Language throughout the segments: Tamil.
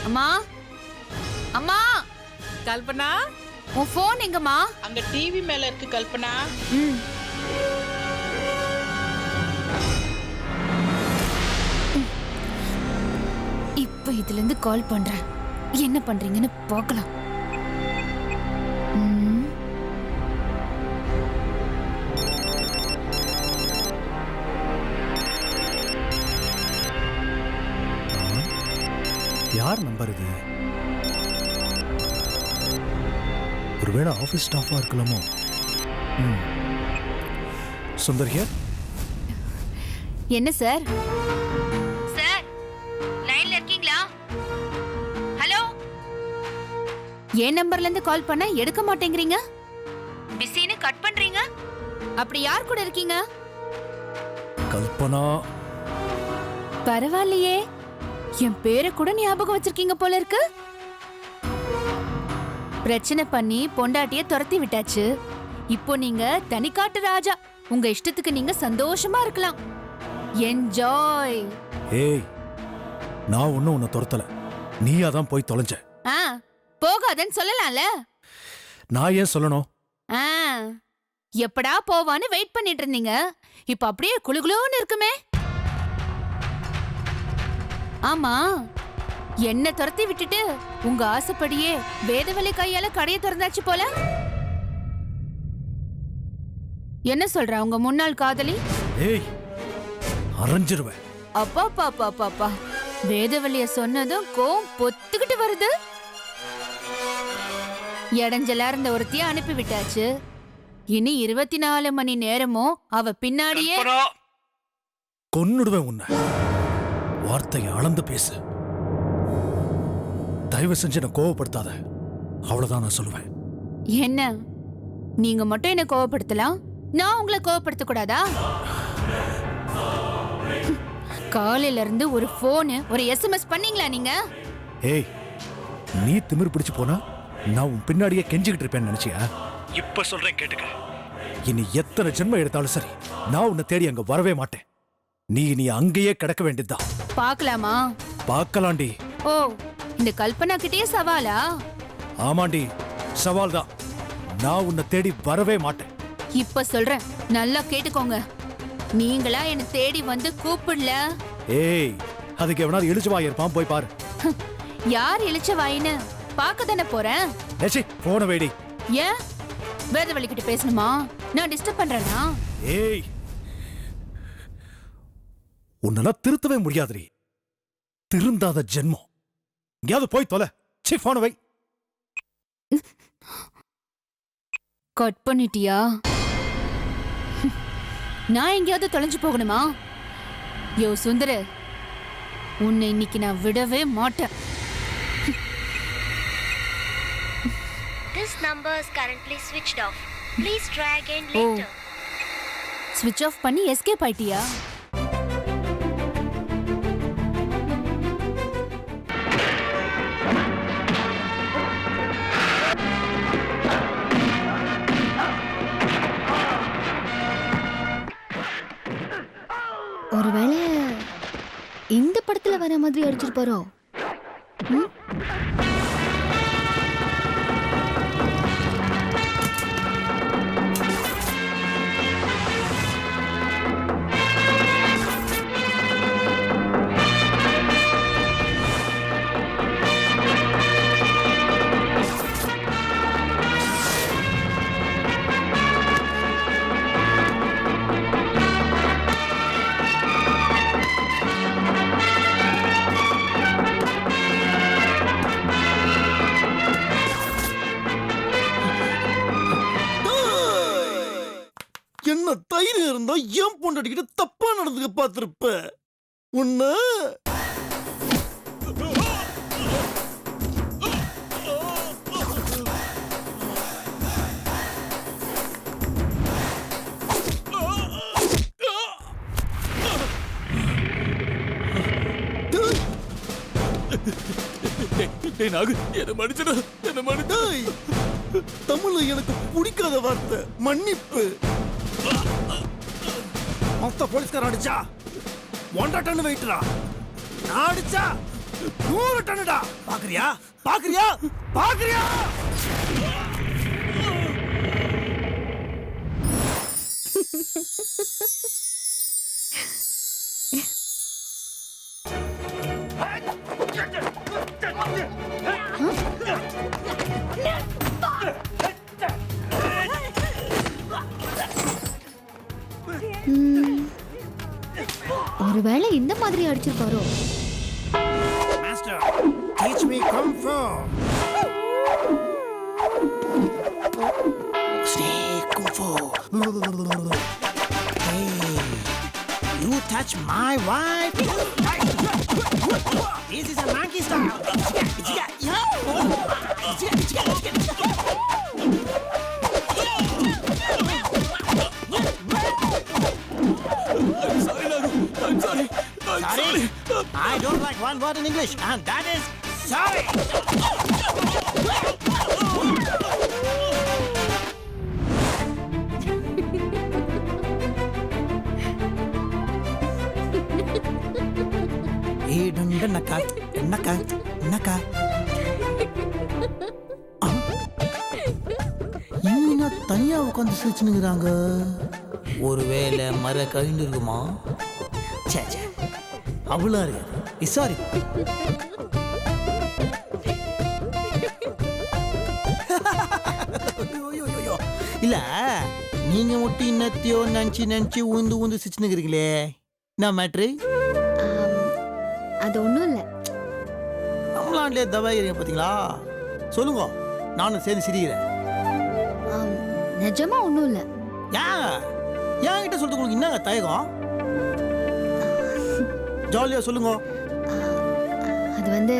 அம்மா அம்மா கல்பனா, உன் போன் எங்கம்மா? அங்க டிவி மேல இருக்கு கல்பனா. இப்ப இதுல இருந்து கால் பண்றேன். என்ன பண்றீங்கன்னு பார்க்கலாம். யார் நம்பர் இது? ஒருவேளை ஆபீஸ் ஸ்டாஃபா இருக்கலாமோ? சுந்தர் ஹியர். என்ன சார்? சார் லைன்ல இருக்கீங்களா? ஹலோ. என் நம்பர்ல இருந்து கால் பண்ண எடுக்க மாட்டேங்கிறீங்க. பிஸின்னு கட் பண்றீங்க. அப்படி யார் கூட இருக்கீங்க? கல்பனா. பரவாயில்லையே, என் பேரை கூட ஞாபகம் வச்சிருக்கீங்க போல இருக்கு. பிரச்சனை பண்ணி பொண்டாட்டிய துரத்தி விட்டாச்சு. இப்போ நீங்க தனிக்காட்டு ராஜா. உங்க இஷ்டத்துக்கு நீங்க சந்தோஷமா இருக்கலாம். என்ஜாய். ஏய், நான் ஒன்னும் உன்னை துரத்தல. நீயா தான் போய் தொலைஞ்ச. போகாதன்னு சொல்லலாம்ல. நான் ஏன் சொல்லணும்? எப்படா போவான்னு வெயிட் பண்ணிட்டு இருந்தீங்க. இப்ப அப்படியே குளுகுளுன்னு இருக்குமே. ஆமா, என்ன துரத்தி விட்டுட்டு உங்க ஆசைப்படியே வேதவலி கையால கடையை திறந்தாச்சு போல. என்ன சொல்ற உங்க முன்னாள் காதலி? ஏய், அரஞ்சிருவேன். அப்பா பாப்பா பாப்பா, வேதவலிய சொன்னதும் கோம் பொத்துக்கிட்டு வருது. இடைஞ்சலா இருந்த ஒருத்திய அனுப்பி விட்டாச்சு. இனி 24 மணி நேரமும் அவ பின்னாடியே. கொன்னுடுவேன் உன்னை. வார்த்தையை அளந்து பேசு. தயவு செஞ்சு என்ன கோவப்படுத்தாத. அவ்வளவுதான் நான் சொல்லுவேன். என்ன நீங்க மட்டும் என்ன கோவப்படுத்தலாம், நான் உங்களை கோவப்படுத்த கூடாதா? காலையில இருந்து ஒரு போன் ஒரு SMS பண்ணீங்களா நீங்க? ஏய், நீ திமிர் பிடிச்சு போனா நான் உன் பின்னாடியே கெஞ்சிக்கிட்டு இருப்பேன்னு நினைச்சியா? இப்ப சொல்றேன் கேட்டுக்க. இனி எத்தனை ஜென்மம் எடுத்தாலும் சரி, நான் உன்னை தேடி அங்க வரவே மாட்டேன். நீ அங்கேயே கிடக்க வேண்டியதுதான். பாக்கலாமா? பாக்கலாண்டி. ஓ, இந்த கல்பனா கிட்டே சவாலா? ஆமாண்டி, சவால் தான். நான் உன்னை தேடி வரவே மாட்டேன். இப்ப சொல்றேன், நல்லா கேட்டுக்கோங்க. நீங்களா என்ன தேடி வந்து கூப்பிடல. ஏய், அதுக்கு எவனாவது இழுச்சு வாய் இருப்பான், போய் பாரு. யார் இழுச்ச வாயின்னு பாக்க தானே போறேன். ஏச்சி, போன வேடி. ஏன் வேதவலி கிட்ட பேசணுமா? நான் டிஸ்டர்ப் பண்றேனா? ஏய், உன்னெல்லாம் திருத்தவே முடியாதுரி. திருந்தாத ஜென்மம். எங்கேயாவது போய் தொலை. சீ, போன வை. கட் பண்ணிட்டியா? நான் எங்கேயாவது தொலைஞ்சு போகணுமா? யோ சுந்தர, உன்னை இன்னைக்கு நான் விடவே மாட்டேன். This number is currently switched off. Please try again later. ஸ்விட்ச் ஆஃப் பண்ணி எஸ்கேப் ஆயிட்டியா? ஒருவேளை இந்த படத்துல வர மாதிரி அடிச்சிருப்பாரோ? என்ன தைரியம் இருந்தா ஏன் பொண்டாட்டிக்கிட்ட தப்பா நடந்துக்க பார்த்திருப்ப. உன்ன தமிழ்ல எனக்கு பிடிக்காத வார்த்தை மன்னிப்பு. மொத்த போலீஸ்கார அடிச்சா 1.5 டன் வெயிட்ரா. நான் அடிச்சா 100 டன்னுடா. பாக்குறியா பாக்குறியா பாக்குறியா? ஒருவேளை இந்த மாதிரி அடிச்சிருப்பாரோ? Master, teach me kung fu. Stay kung fu. Hey, you touch my wife. This is a monkey style. Sorry, I don't like one word in English, and that is sorry. Hey, naka, naka, naka. இவங்க தனியா உட்காந்து சிரிச்சுனுங்கிறாங்க. ஒருவேளை மர கழிந்து இருக்குமா? சே சே, அவ்வளோ இருக்கு. சாரி. இல்ல நீங்க மட்டும் இன்னத்தையோ நினைச்சு உந்து சிரிச்சுனுக்கிறீங்களே, என்ன மேட்ரு? அது ஒண்ணும் இல்ல. நம்மளாண்டே தவாயிறீங்க பாத்தீங்களா? சொல்லுங்க, நானும் சேர்ந்து சிரிக்கிறேன். நிஜமா ஒண்ணும் இல்ல. ஏன் கிட்ட சொல்றது உங்களுக்கு என்னங்க தயக்கம்? ஜாலியா சொல்லுங்க. அது வந்து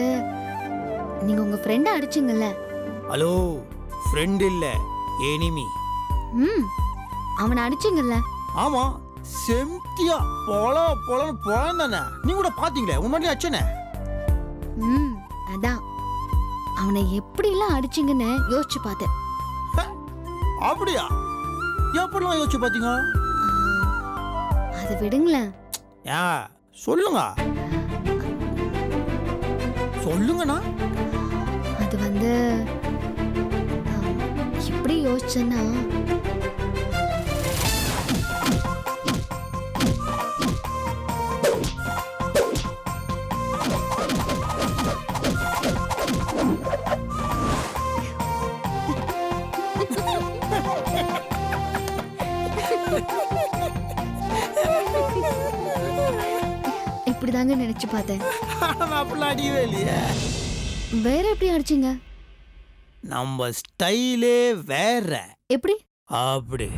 நீங்க உங்க ஃப்ரெண்ட அடிச்சீங்கல்ல. ஹலோ, ஃப்ரெண்ட் இல்ல, எனிமி. அவனை அடிச்சீங்கல்ல. ஆமா, செம்தியா பொலன்னு போனானே. நீ கூட பாத்தீங்களே, உன்ன அச்சனே. அதான் அவனை எப்படி எல்லாம் அடிச்சீங்கன்னு யோசிச்சு பார்த்தேன். அப்படியா? எப்படிலாம் யோசிச்சு பாத்தீங்க? அதை விடுங்களேன். சொல்லுங்க சொல்லுங்கண்ணா. அது வந்து எப்படி யோசிச்சேன்னா, இப்படிதாங்க நினைச்சு பார்த்தேன். அப்படிலாம் அடிக்கவே இல்லையே. வேற எப்படி அடிச்சீங்க? நம்ம ஸ்டைலே வேற. எப்படி? அப்படி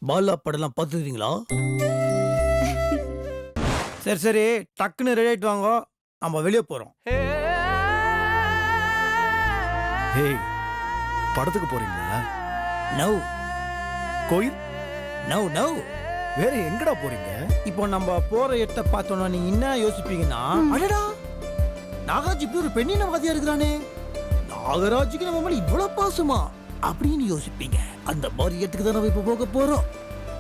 பாலா படம்லாம் பார்த்துக்கிறீங்களா? சரி சரி, டக்குன்னு ரெடி ஆயிட்டு வாங்க, நம்ம வெளியே போறோம். ஹேய், படத்துக்கு போறீங்களா? நோ. கோயில்? No no. வேற எங்கடா போறீங்க? இப்போ நம்ம போற இடத்தை பார்த்தோம்னா நீங்க என்ன யோசிப்பீங்கன்னா, அடடா நாகராஜ் இப்படி ஒரு பெண்ணின வாதியா இருக்கிறானே, நாகராஜுக்கு நம்ம மேல இவ்வளவு பாசமா அப்படின்னு யோசிப்பீங்க. அந்த மாதிரி இடத்துக்கு தான் நம்ம இப்ப போக போறோம்.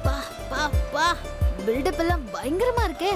பா பா பா, பில்டப் எல்லாம் பயங்கரமா இருக்கே.